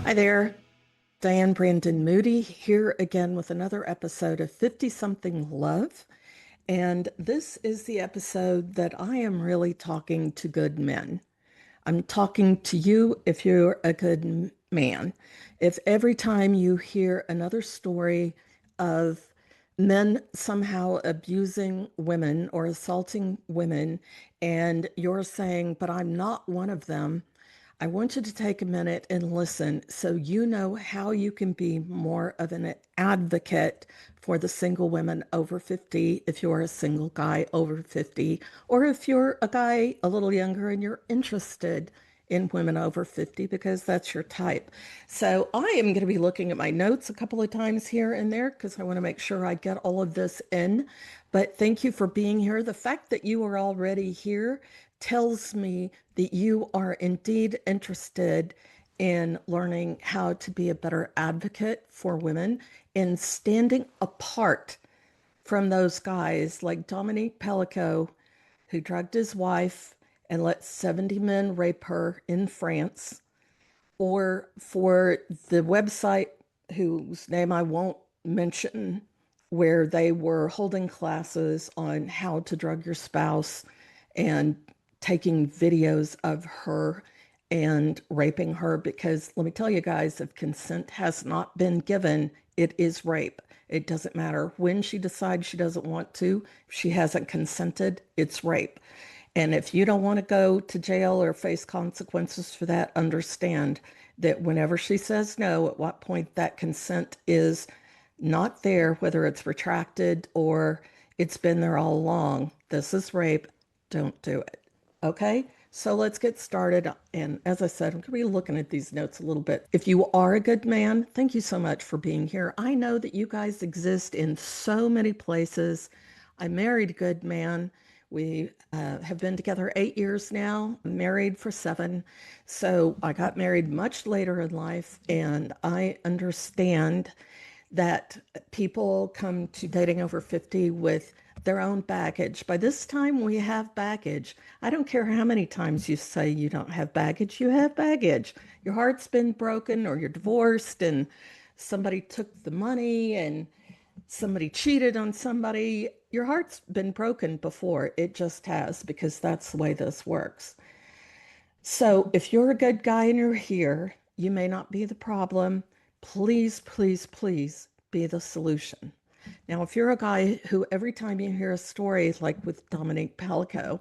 Hi there, Diane Brandon Moody here again with another episode of 50 Something Love. And this is the episode that I am really talking to good men. I'm talking to you if you're a good man. If every time you hear another story of men somehow abusing women or assaulting women, and you're saying, but I'm not one of them, I want you to take a minute and listen so you know how you can be more of an advocate for the single women over 50 if you're a single guy over 50, or if you're a guy a little younger and you're interested in women over 50 because that's your type. So I am going to be looking at my notes a couple of times here and there because I want to make sure I get all of this in. But thank you for being here. The fact that you are already here tells me that you are indeed interested in learning how to be a better advocate for women in standing apart from those guys like Dominique Pellico, who drugged his wife and let 70 men rape her in France, or for the website whose name I won't mention, where they were holding classes on how to drug your spouse and taking videos of her and raping her. Because let me tell you guys, if consent has not been given, it is rape. It doesn't matter when she decides she doesn't want to. If she hasn't consented, it's rape. And if you don't want to go to jail or face consequences for that, understand that whenever she says no, at what point that consent is not there, whether it's retracted or it's been there all along. This is rape. Don't do it. Okay? So let's get started. And as I said, I'm going to be looking at these notes a little bit. If you are a good man, thank you so much for being here. I know that you guys exist in so many places. I married a good man. We have been together 8 years now, married for 7. So I got married much later in life, and I understand that people come to dating over 50 with their own baggage. By this time, we have baggage. I don't care how many times you say you don't have baggage, you have baggage. Your heart's been broken, or you're divorced, and somebody took the money, and somebody cheated on somebody. Your heart's been broken before. It just has, because that's the way this works. So if you're a good guy and you're here, you may not be the problem. Please, please, please be the solution. Now, if you're a guy who every time you hear a story like with Dominique Palico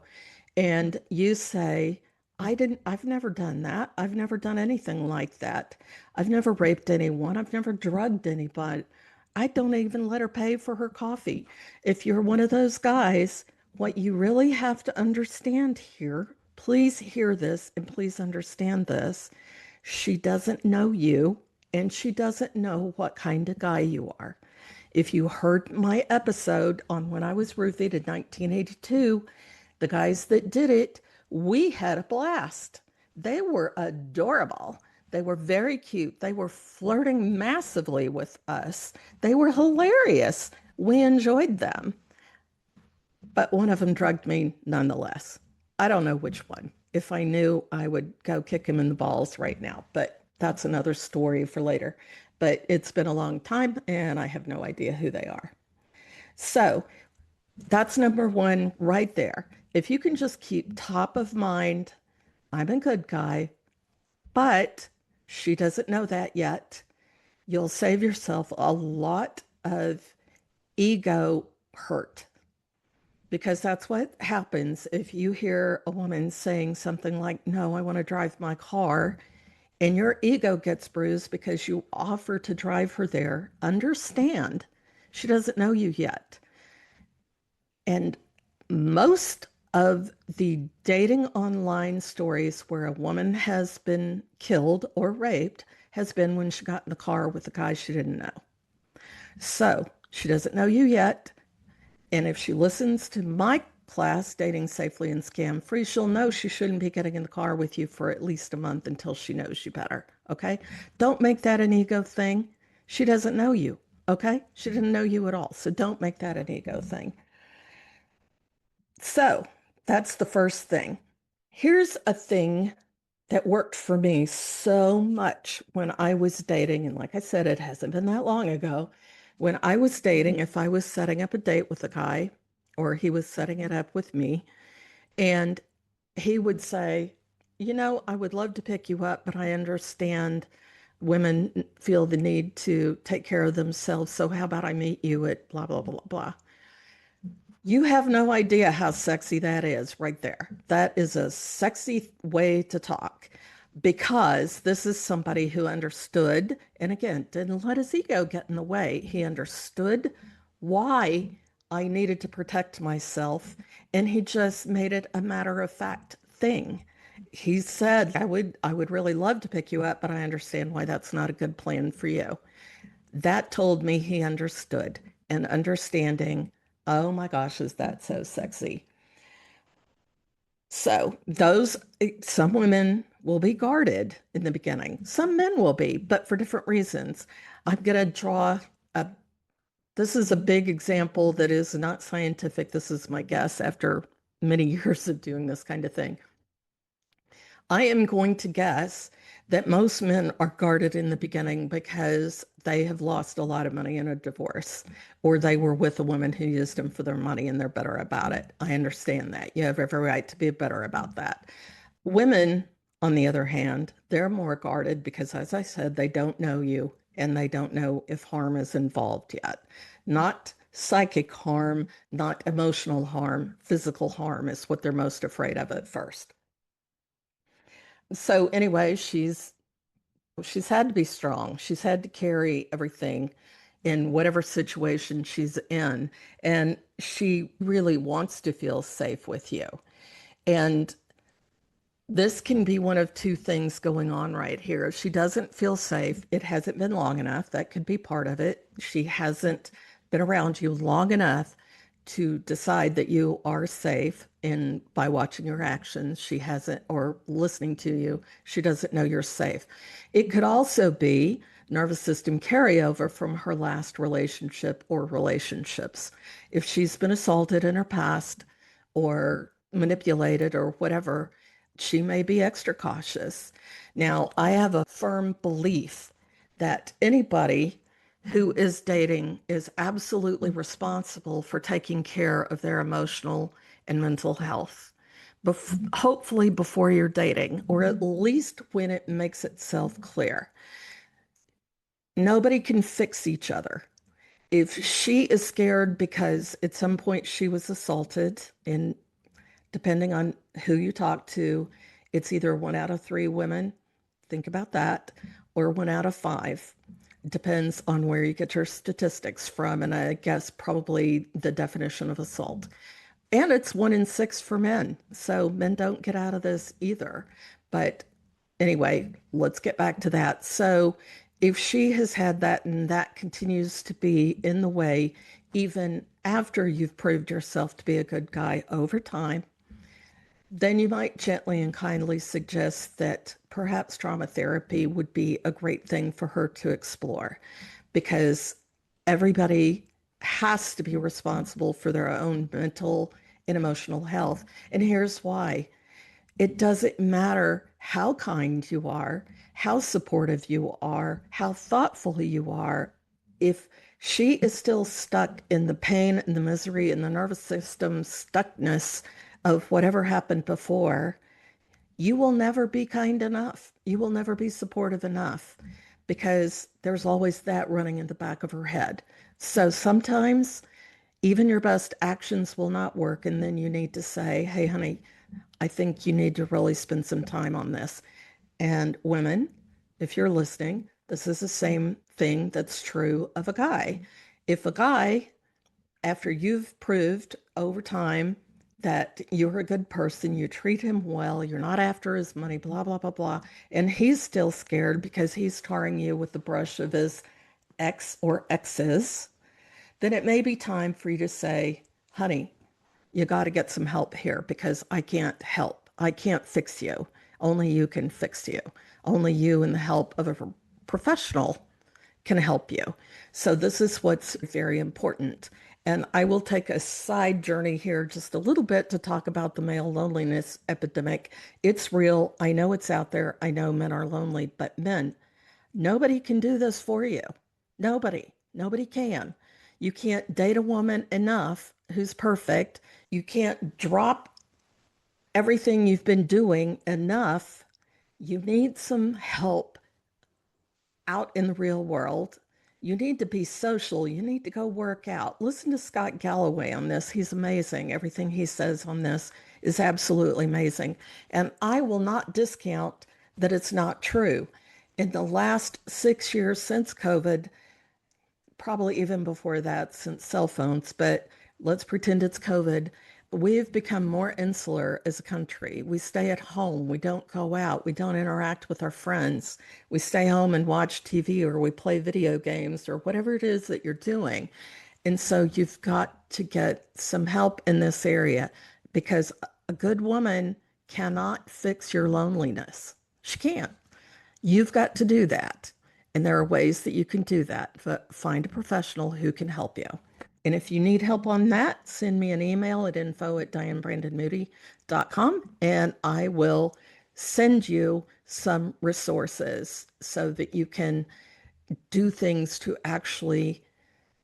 and you say, I've never done that. I've never done anything like that. I've never raped anyone. I've never drugged anybody. I don't even let her pay for her coffee. If you're one of those guys, what you really have to understand here, please hear this and please understand this. She doesn't know you and she doesn't know what kind of guy you are. If you heard my episode on when I was roofied in 1982, the guys that did it, we had a blast. They were adorable. They were very cute. They were flirting massively with us. They were hilarious. We enjoyed them. But one of them drugged me nonetheless. I don't know which one. If I knew, I would go kick him in the balls right now. But that's another story for later. But it's been a long time and I have no idea who they are. So that's number one right there. If you can just keep top of mind, I'm a good guy, but she doesn't know that yet, you'll save yourself a lot of ego hurt, because that's what happens if you hear a woman saying something like, no, I want to drive my car, and your ego gets bruised because you offer to drive her there. Understand, she doesn't know you yet. And most of the dating online stories where a woman has been killed or raped has been when she got in the car with a guy she didn't know. So she doesn't know you yet. And if she listens to my class, Dating Safely and Scam Free, she'll know she shouldn't be getting in the car with you for at least a month until she knows you better. Okay? Don't make that an ego thing. She doesn't know you. Okay? She didn't know you at all. So don't make that an ego thing. So that's the first thing. Here's a thing that worked for me so much when I was dating. And like I said, it hasn't been that long ago. When I was dating, if I was setting up a date with a guy or he was setting it up with me, and he would say, I would love to pick you up, but I understand women feel the need to take care of themselves. So how about I meet you at blah, blah, blah, blah. You have no idea how sexy that is right there. That is a sexy way to talk because this is somebody who understood, and again, didn't let his ego get in the way. He understood why I needed to protect myself, and he just made it a matter of fact thing. He said, I would really love to pick you up, but I understand why that's not a good plan for you. That told me he understood, and understanding, oh my gosh, is that so sexy? So, some women will be guarded in the beginning, some men will be, but for different reasons. I'm going to draw a this is a big example that is not scientific. This is my guess after many years of doing this kind of thing. I am going to guess that most men are guarded in the beginning because they have lost a lot of money in a divorce, or they were with a woman who used them for their money and they're bitter about it. I understand that. You have every right to be bitter about that. Women, on the other hand, they're more guarded because, as I said, they don't know you and they don't know if harm is involved yet. Not psychic harm, not emotional harm, physical harm is what they're most afraid of at first. So anyway, she's had to be strong. She's had to carry everything in whatever situation she's in, and she really wants to feel safe with you. And this can be one of two things going on right here. If she doesn't feel safe, it hasn't been long enough. That could be part of it. She hasn't been around you long enough to decide that you are safe. And by watching your actions, she hasn't, or listening to you, she doesn't know you're safe. It could also be nervous system carryover from her last relationship or relationships. If she's been assaulted in her past or manipulated or whatever, she may be extra cautious. Now, I have a firm belief that anybody who is dating is absolutely responsible for taking care of their emotional and mental health. Hopefully, before you're dating, or at least when it makes itself clear. Nobody can fix each other. If she is scared because at some point she was assaulted, and depending on who you talk to, it's either 1 out of 3 women, think about that, or 1 out of 5. Depends on where you get your statistics from, and I guess probably the definition of assault. And it's 1 in 6 for men. So men don't get out of this either. But anyway, let's get back to that. So if she has had that and that continues to be in the way, even after you've proved yourself to be a good guy over time, then you might gently and kindly suggest that perhaps trauma therapy would be a great thing for her to explore because everybody has to be responsible for their own mental and emotional health. And here's why. It doesn't matter how kind you are, how supportive you are, how thoughtful you are. If she is still stuck in the pain and the misery and the nervous system stuckness of whatever happened before, you will never be kind enough. You will never be supportive enough because there's always that running in the back of her head. So sometimes even your best actions will not work. And then you need to say, hey, honey, I think you need to really spend some time on this. And women, if you're listening, this is the same thing that's true of a guy. If a guy, after you've proved over time that you're a good person, you treat him well, you're not after his money, blah, blah, blah, blah, and he's still scared because he's tarring you with the brush of his ex or exes, then it may be time for you to say, honey, you got to get some help here because I can't help. I can't fix you. Only you can fix you. Only you and the help of a professional can help you. So this is what's very important. And I will take a side journey here just a little bit to talk about the male loneliness epidemic. It's real. I know it's out there. I know men are lonely, but men, nobody can do this for you. Nobody. Nobody can. You can't date a woman enough who's perfect. You can't drop everything you've been doing enough. You need some help out in the real world. You need to be social. You need to go work out. Listen to Scott Galloway on this. He's amazing. Everything he says on this is absolutely amazing. And I will not discount that it's not true. In the last 6 years since COVID, probably even before that, since cell phones, but let's pretend it's COVID. We've become more insular as a country. We stay at home. We don't go out. We don't interact with our friends. We stay home and watch TV or we play video games or whatever it is that you're doing. And so you've got to get some help in this area because a good woman cannot fix your loneliness. She can't. You've got to do that. And there are ways that you can do that, but find a professional who can help you. And if you need help on that, send me an email at info@dianebrandonmoody.com and I will send you some resources so that you can do things to actually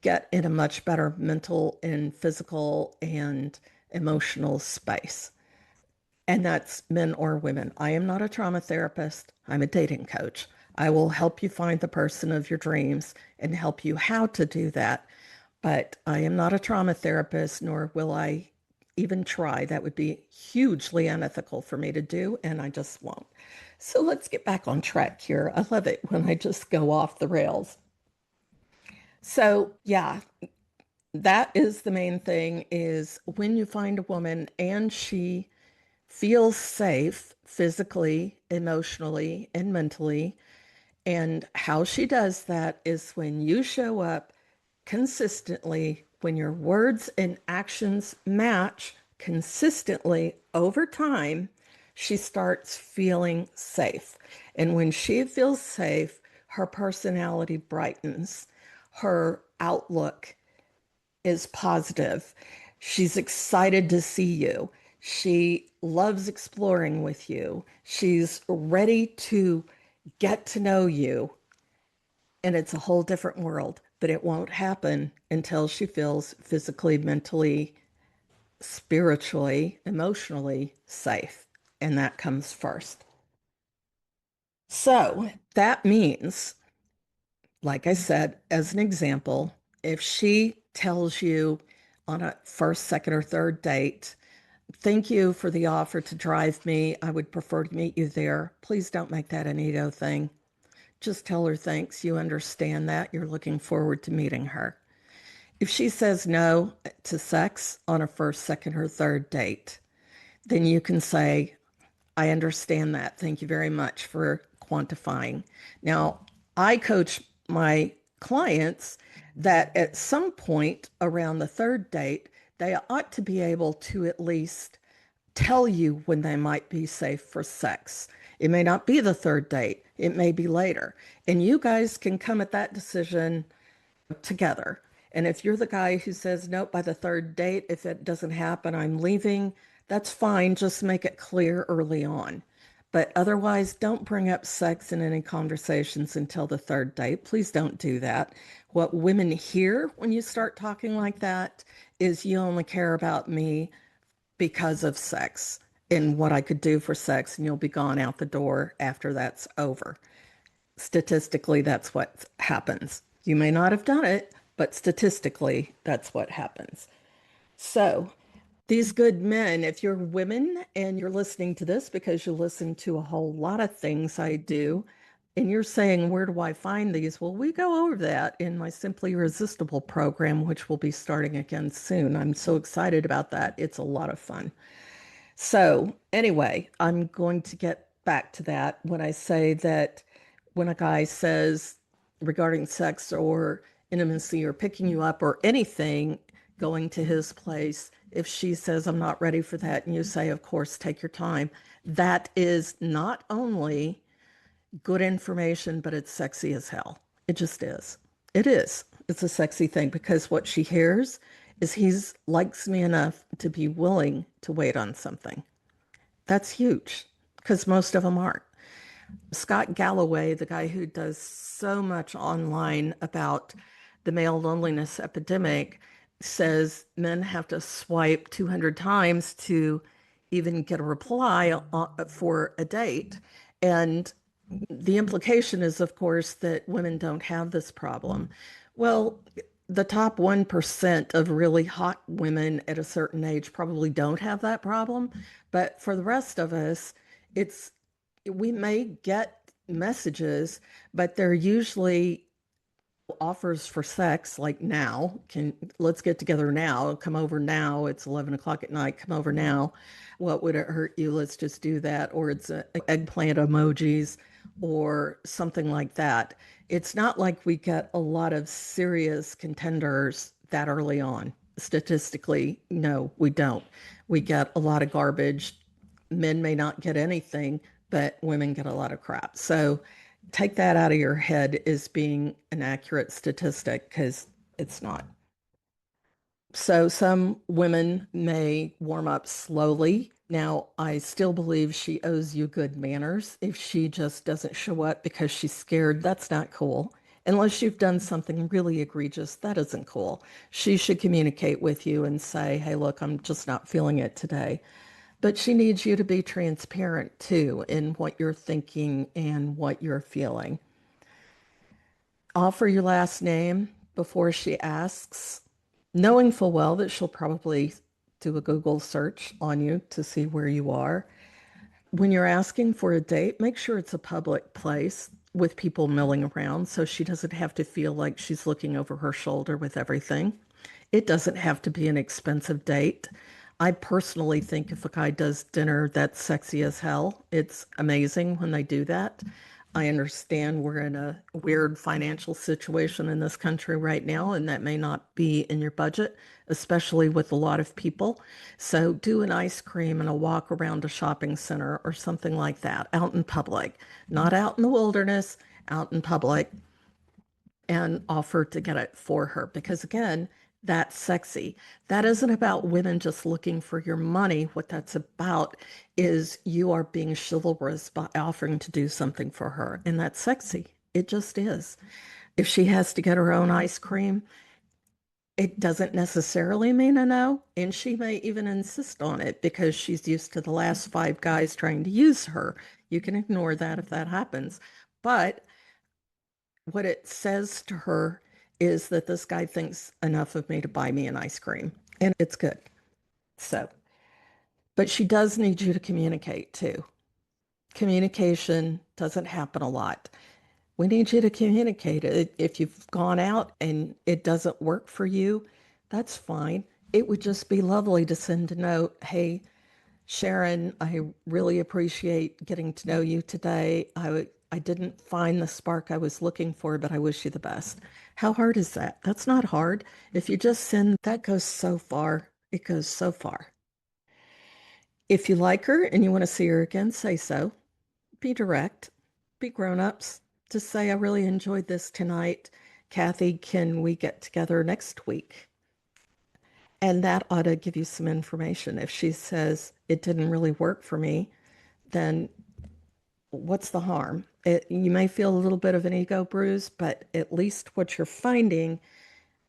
get in a much better mental and physical and emotional space. And that's men or women. I am not a trauma therapist. I'm a dating coach. I will help you find the person of your dreams and help you how to do that. But I am not a trauma therapist, nor will I even try. That would be hugely unethical for me to do, and I just won't. So let's get back on track here. I love it when I just go off the rails. So, yeah, that is the main thing is when you find a woman and she feels safe physically, emotionally, and mentally. And how she does that is when you show up consistently, when your words and actions match consistently over time, she starts feeling safe. And when she feels safe, her personality brightens, her outlook is positive. She's excited to see you. She loves exploring with you. She's ready to get to know you. And it's a whole different world, but it won't happen until she feels physically, mentally, spiritually, emotionally safe. And that comes first. So that means, like I said, as an example, if she tells you on a first, second, or third date, thank you for the offer to drive me. I would prefer to meet you there. Please don't make that an ego thing. Just tell her thanks. You understand that. You're looking forward to meeting her. If she says no to sex on a first, second, or third date, then you can say, I understand that. Thank you very much for quantifying. Now, I coach my clients that at some point around the third date, they ought to be able to at least tell you when they might be safe for sex. It may not be the third date, it may be later. And you guys can come at that decision together. And if you're the guy who says, nope, by the third date, if it doesn't happen, I'm leaving, that's fine. Just make it clear early on. But otherwise, don't bring up sex in any conversations until the third date. Please don't do that. What women hear when you start talking like that is you only care about me because of sex and what I could do for sex, and you'll be gone out the door after that's over. Statistically, that's what happens. You may not have done it, but statistically, that's what happens. So, these good men, if you're women and you're listening to this because you listen to a whole lot of things I do, and you're saying, where do I find these? Well, we go over that in my Simply Irresistible program, which will be starting again soon. I'm so excited about that. It's a lot of fun. So, anyway, I'm going to get back to that when I say that when a guy says regarding sex or intimacy or picking you up or anything, going to his place, if she says, I'm not ready for that, and you say, of course, take your time, that is not only good information, but it's sexy as hell. It just is. It is. It's a sexy thing because what she hears is he likes me enough to be willing to wait on something. That's huge because most of them aren't. Scott Galloway, the guy who does so much online about the male loneliness epidemic, says men have to swipe 200 times to even get a reply for a date. And the implication is, of course, that women don't have this problem. Well, the top 1% of really hot women at a certain age probably don't have that problem. But for the rest of us, it's we may get messages, but they're usually offers for sex, like now, let's get together now, come over now, it's 11 o'clock at night, come over now. What would it hurt you? Let's just do that. Or it's eggplant emojis or something like that. It's not like we get a lot of serious contenders that early on. Statistically, no, we don't. We get a lot of garbage. Men may not get anything, but women get a lot of crap. So take that out of your head as being an accurate statistic because it's not. So some women may warm up slowly. Now, I still believe she owes you good manners. If she just doesn't show up because she's scared, that's not cool. Unless you've done something really egregious, that isn't cool. She should communicate with you and say, hey, look, I'm just not feeling it today. But she needs you to be transparent too in what you're thinking and what you're feeling. Offer your last name before she asks, knowing full well that she'll probably do a Google search on you to see where you are. When you're asking for a date, make sure it's a public place with people milling around so she doesn't have to feel like she's looking over her shoulder with everything. It doesn't have to be an expensive date. I personally think if a guy does dinner that's sexy as hell, it's amazing when they do that. I understand we're in a weird financial situation in this country right now, and that may not be in your budget, especially with a lot of people. So do an ice cream and a walk around a shopping center or something like that out in public, not out in the wilderness, out in public, and offer to get it for her. Because again, that's sexy. That isn't about women just looking for your money. What that's about is you are being chivalrous by offering to do something for her. And that's sexy. It just is. If she has to get her own ice cream, it doesn't necessarily mean a no. And she may even insist on it because she's used to the last five guys trying to use her. You can ignore that if that happens. But what it says to her is that this guy thinks enough of me to buy me an ice cream, and it's good. So, but she does need you to communicate too. Communication doesn't happen a lot. We need you to communicate it. If you've gone out and it doesn't work for you, that's fine. It would just be lovely to send a note. Hey, Sharon, I really appreciate getting to know you today. I didn't find the spark I was looking for, but I wish you the best. How hard is that? That's not hard. If you just send, that goes so far. It goes so far. If you like her and you want to see her again, say so. Be direct. Be grown-ups. Just say, I really enjoyed this tonight. Kathy, can we get together next week? And that ought to give you some information. If she says it didn't really work for me, then what's the harm? You may feel a little bit of an ego bruise, but at least what you're finding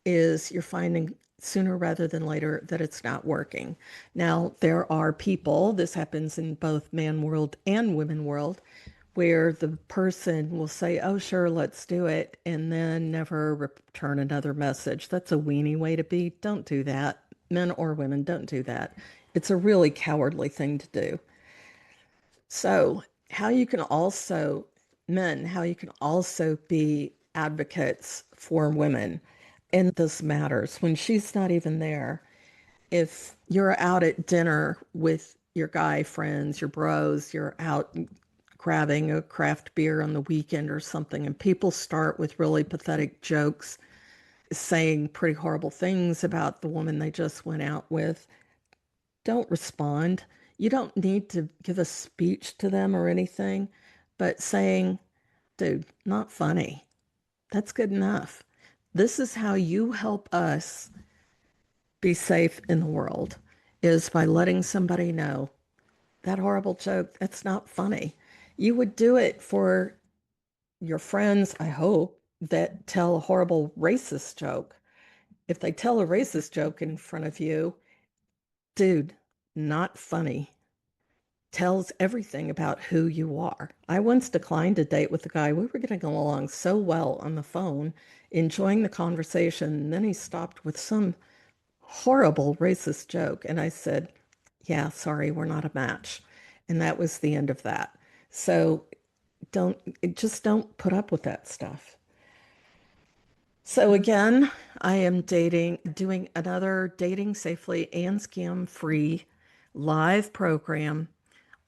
is you're finding sooner rather than later that it's not working. Now, there are people, this happens in both man world and women world, where the person will say, oh, sure, let's do it, and then never return another message. That's a weenie way to be. Don't do that. Men or women, don't do that. It's a really cowardly thing to do. So, how you can also, men, how you can also be advocates for women. And this matters when she's not even there. If you're out at dinner with your guy friends, your bros, you're out grabbing a craft beer on the weekend or something, and people start with really pathetic jokes, saying pretty horrible things about the woman they just went out with, don't respond. You don't need to give a speech to them or anything, but saying, dude, not funny. That's good enough. This is how you help us be safe in the world is by letting somebody know that horrible joke, that's not funny. You would do it for your friends, I hope, that tell a horrible racist joke. If they tell a racist joke in front of you, dude, not funny. Tells everything about who you are. I once declined a date with a guy. We were getting along so well on the phone, enjoying the conversation. And then he stopped with some horrible racist joke. And I said, yeah, sorry, we're not a match. And that was the end of that. So don't, just don't put up with that stuff. So again, I am doing another Dating Safely and Scam Free live program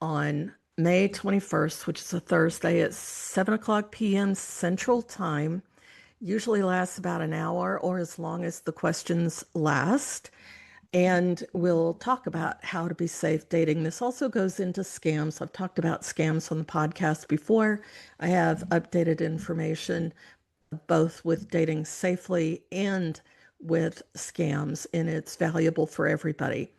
on May 21st, which is a Thursday at 7 o'clock p.m. Central Time. Usually lasts about an hour or as long as the questions last. And we'll talk about how to be safe dating. This also goes into scams. I've talked about scams on the podcast before. I have updated information both with dating safely and with scams, and it's valuable for everybody.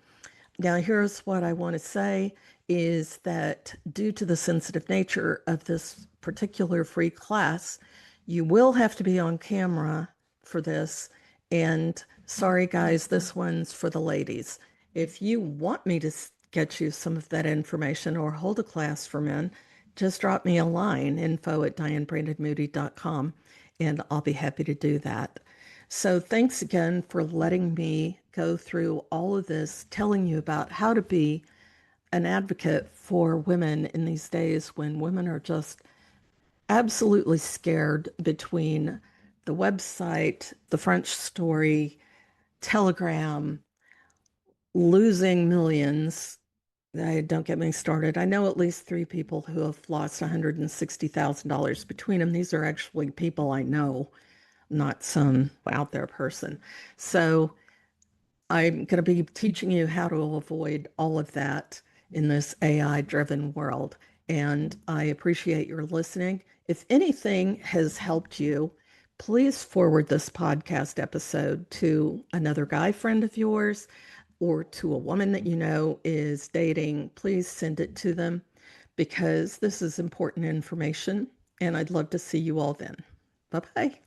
Now, here's what I want to say is that due to the sensitive nature of this particular free class, you will have to be on camera for this. And sorry, guys, this one's for the ladies. If you want me to get you some of that information or hold a class for men, just drop me a line, info@dianebrandonmoody.com, and I'll be happy to do that. So thanks again for letting me go through all of this, telling you about how to be an advocate for women in these days when women are just absolutely scared between the website, the French story, Telegram, losing millions. Don't get me started. I know at least 3 people who have lost $160,000 between them. These are actually people I know, not some out there person. So I'm going to be teaching you how to avoid all of that in this AI-driven world. And I appreciate your listening. If anything has helped you, please forward this podcast episode to another guy friend of yours or to a woman that you know is dating. Please send it to them because this is important information. And I'd love to see you all then. Bye-bye.